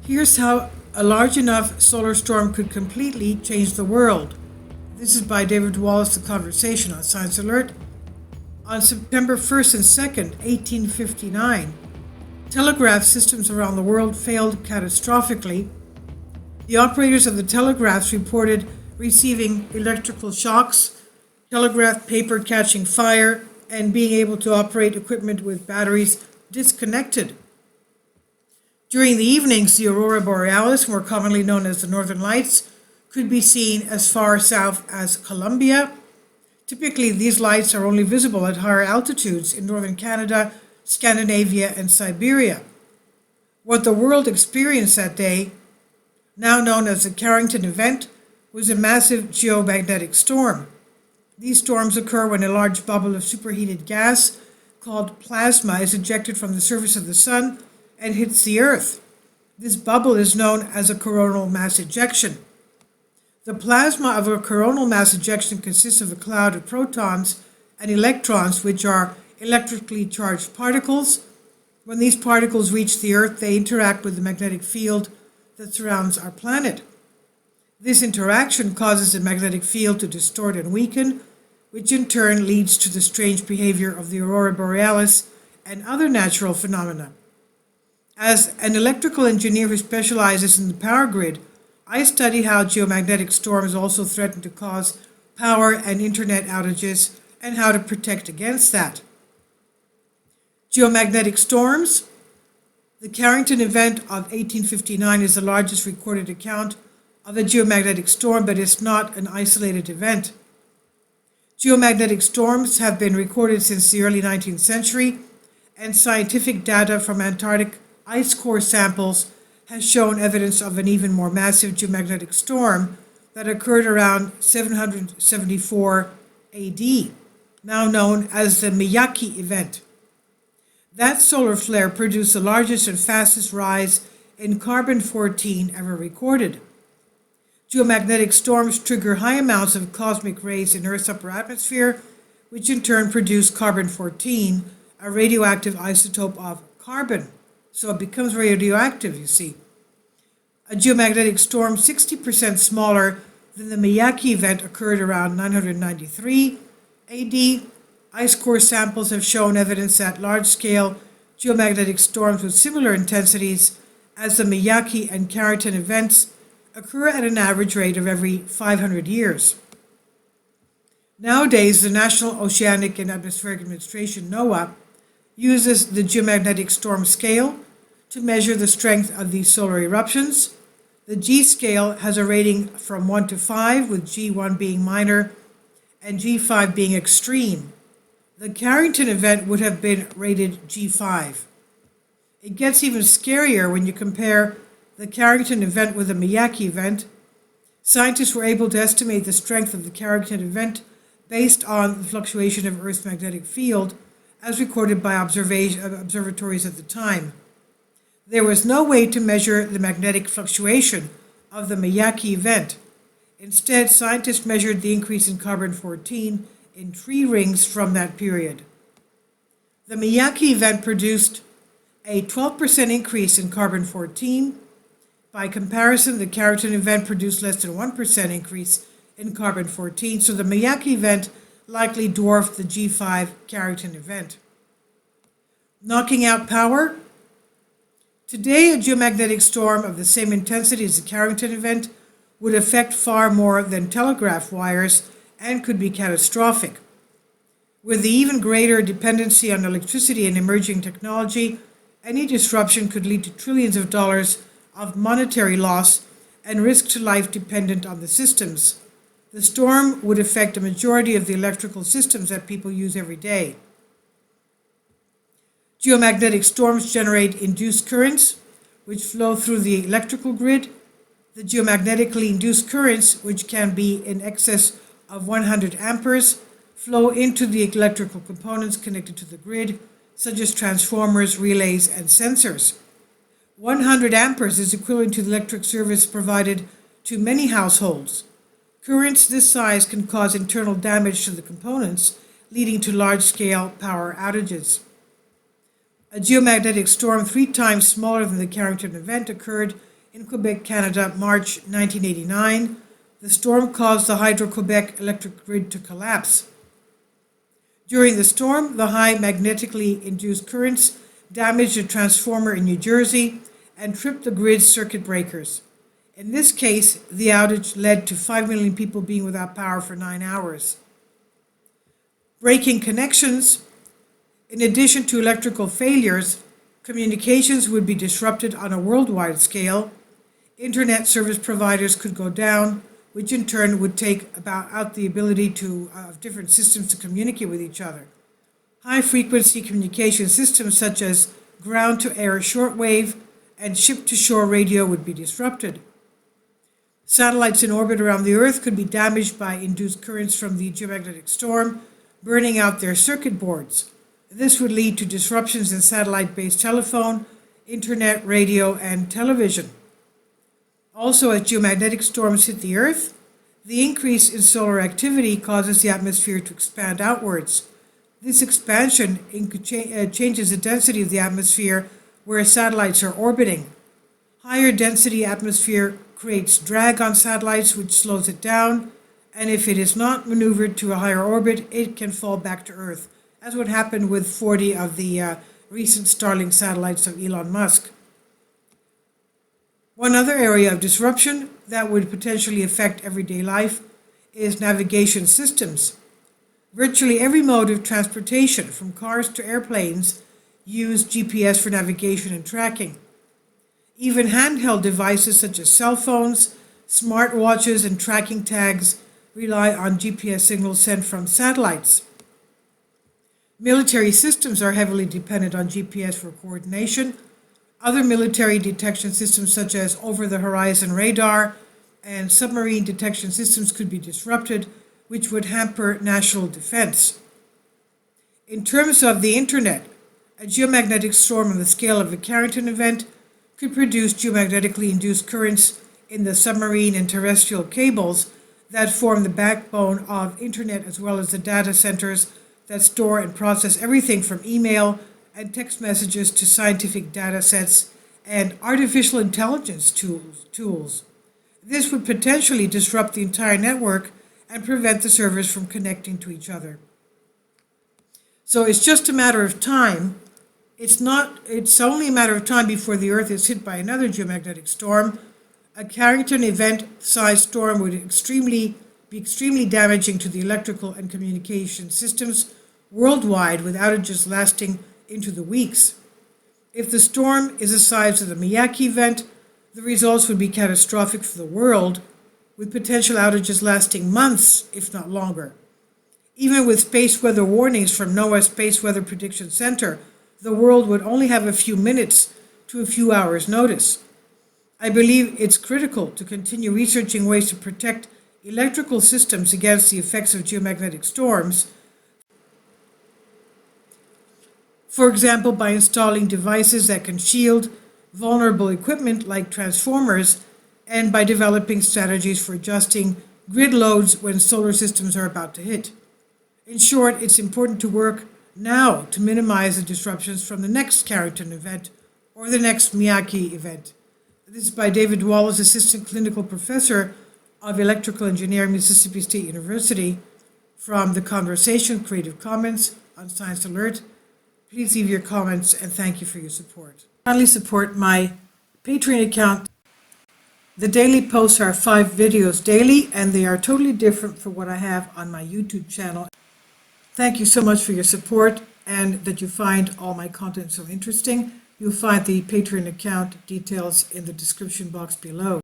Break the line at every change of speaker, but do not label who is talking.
Here's how a large enough solar storm could completely change the world. This is by David Wallace, The Conversation on Science Alert. On September 1st and 2nd, 1859, telegraph systems around the world failed catastrophically. The operators of the telegraphs reported receiving electrical shocks, telegraph paper catching fire, and being able to operate equipment with batteries disconnected. During the evenings, the aurora borealis, more commonly known as the northern lights, could be seen as far south as Colombia. Typically, these lights are only visible at higher altitudes in northern Canada, Scandinavia, and Siberia. What the world experienced that day, now known as the Carrington event, was a massive geomagnetic storm. These storms occur when a large bubble of superheated gas called plasma is ejected from the surface of the sun and hits the Earth. This bubble is known as a coronal mass ejection. The plasma of a coronal mass ejection consists of a cloud of protons and electrons, which are electrically charged particles. When these particles reach the Earth, they interact with the magnetic field that surrounds our planet. This interaction causes the magnetic field to distort and weaken, which in turn leads to the strange behavior of the aurora borealis and other natural phenomena. As an electrical engineer who specializes in the power grid, I study how geomagnetic storms also threaten to cause power and internet outages and how to protect against that. Geomagnetic storms. The Carrington event of 1859 is the largest recorded account of a geomagnetic storm, but it's not an isolated event. Geomagnetic storms have been recorded since the early 19th century, and scientific data from Antarctic ice core samples has shown evidence of an even more massive geomagnetic storm that occurred around 774 AD, now known as the Miyake event. That solar flare produced the largest and fastest rise in carbon-14 ever recorded. Geomagnetic storms trigger high amounts of cosmic rays in Earth's upper atmosphere, which in turn produce carbon-14, a radioactive isotope of carbon. So it becomes radioactive, you see. A geomagnetic storm 60% smaller than the Miyake event occurred around 993 AD. Ice core samples have shown evidence that large-scale geomagnetic storms with similar intensities as the Miyake and Carrington events occur at an average rate of every 500 years. Nowadays, the National Oceanic and Atmospheric Administration, NOAA, uses the geomagnetic storm scale to measure the strength of these solar eruptions. The G scale has a rating from 1 to 5, with G1 being minor and G5 being extreme. The Carrington event would have been rated G5. It gets even scarier when you compare the Carrington event with the Miyake event. Scientists were able to estimate the strength of the Carrington event based on the fluctuation of Earth's magnetic field as recorded by observatories at the time. There was no way to measure the magnetic fluctuation of the Miyake event. Instead, scientists measured the increase in carbon-14 in tree rings from that period. The Miyake event produced a 12% increase in carbon-14. By comparison, the Carrington event produced less than 1% increase in carbon-14, so the Miyake event likely dwarfed the G5 Carrington event. Knocking out power. Today, a geomagnetic storm of the same intensity as the Carrington event would affect far more than telegraph wires and could be catastrophic. With the even greater dependency on electricity and emerging technology, any disruption could lead to trillions of dollars of monetary loss and risk to life dependent on the systems. The storm would affect a majority of the electrical systems that people use every day. Geomagnetic storms generate induced currents, which flow through the electrical grid. The geomagnetically induced currents, which can be in excess of 100 amperes, flow into the electrical components connected to the grid, such as transformers, relays, and sensors. 100 amperes is equivalent to the electric service provided to many households. Currents this size can cause internal damage to the components, leading to large-scale power outages. A geomagnetic storm 3 times smaller than the Carrington event occurred in Quebec, Canada, March 1989. The storm caused the Hydra Quebec electric grid to collapse. During the storm, the high magnetically induced currents damaged a transformer in New Jersey and tripped the grid's circuit breakers. In this case, the outage led to 5 million people being without power for 9 hours. Breaking connections. In addition to electrical failures, communications would be disrupted on a worldwide scale. Internet service providers could go down, which in turn would take out the ability of different systems to communicate with each other. High-frequency communication systems such as ground-to-air shortwave and ship-to-shore radio would be disrupted. Satellites in orbit around the Earth could be damaged by induced currents from the geomagnetic storm, burning out their circuit boards. This would lead to disruptions in satellite-based telephone, internet, radio, and television. Also, as geomagnetic storms hit the Earth, the increase in solar activity causes the atmosphere to expand outwards. This expansion changes the density of the atmosphere where satellites are orbiting. Higher density atmosphere creates drag on satellites, which slows it down, and if it is not maneuvered to a higher orbit, it can fall back to Earth, as what happened with 40 of the recent Starlink satellites of Elon Musk. One other area of disruption that would potentially affect everyday life is navigation systems. Virtually every mode of transportation, from cars to airplanes, use GPS for navigation and tracking. Even handheld devices such as cell phones, smartwatches, and tracking tags rely on GPS signals sent from satellites. Military systems are heavily dependent on GPS for coordination. Other military detection systems such as over-the-horizon radar and submarine detection systems could be disrupted, which would hamper national defense. In terms of the internet, a geomagnetic storm on the scale of a Carrington event could produce geomagnetically induced currents in the submarine and terrestrial cables that form the backbone of internet, as well as the data centers that store and process everything from email and text messages to scientific data sets and artificial intelligence tools. This would potentially disrupt the entire network and prevent the servers from connecting to each other. So it's just a matter of time. It's only a matter of time before the Earth is hit by another geomagnetic storm. A Carrington event-sized storm would be extremely damaging to the electrical and communication systems worldwide, with outages lasting into the weeks. If the storm is the size of the Miyake event, the results would be catastrophic for the world, with potential outages lasting months, if not longer. Even with space weather warnings from NOAA's Space Weather Prediction Center, the world would only have a few minutes to a few hours' notice. I believe it's critical to continue researching ways to protect electrical systems against the effects of geomagnetic storms. For example, by installing devices that can shield vulnerable equipment like transformers, and by developing strategies for adjusting grid loads when solar systems are about to hit. In short, it's important to work now to minimize the disruptions from the next Carrington event or the next Miyake event. This is by David Wallace, Assistant Clinical Professor of Electrical Engineering, Mississippi State University, from The Conversation, Creative Commons on Science Alert. Please leave your comments and thank you for your support. Kindly support my Patreon account. The daily posts are 5 videos daily, and they are totally different from what I have on my YouTube channel. Thank you so much for your support and that you find all my content so interesting. You'll find the Patreon account details in the description box below.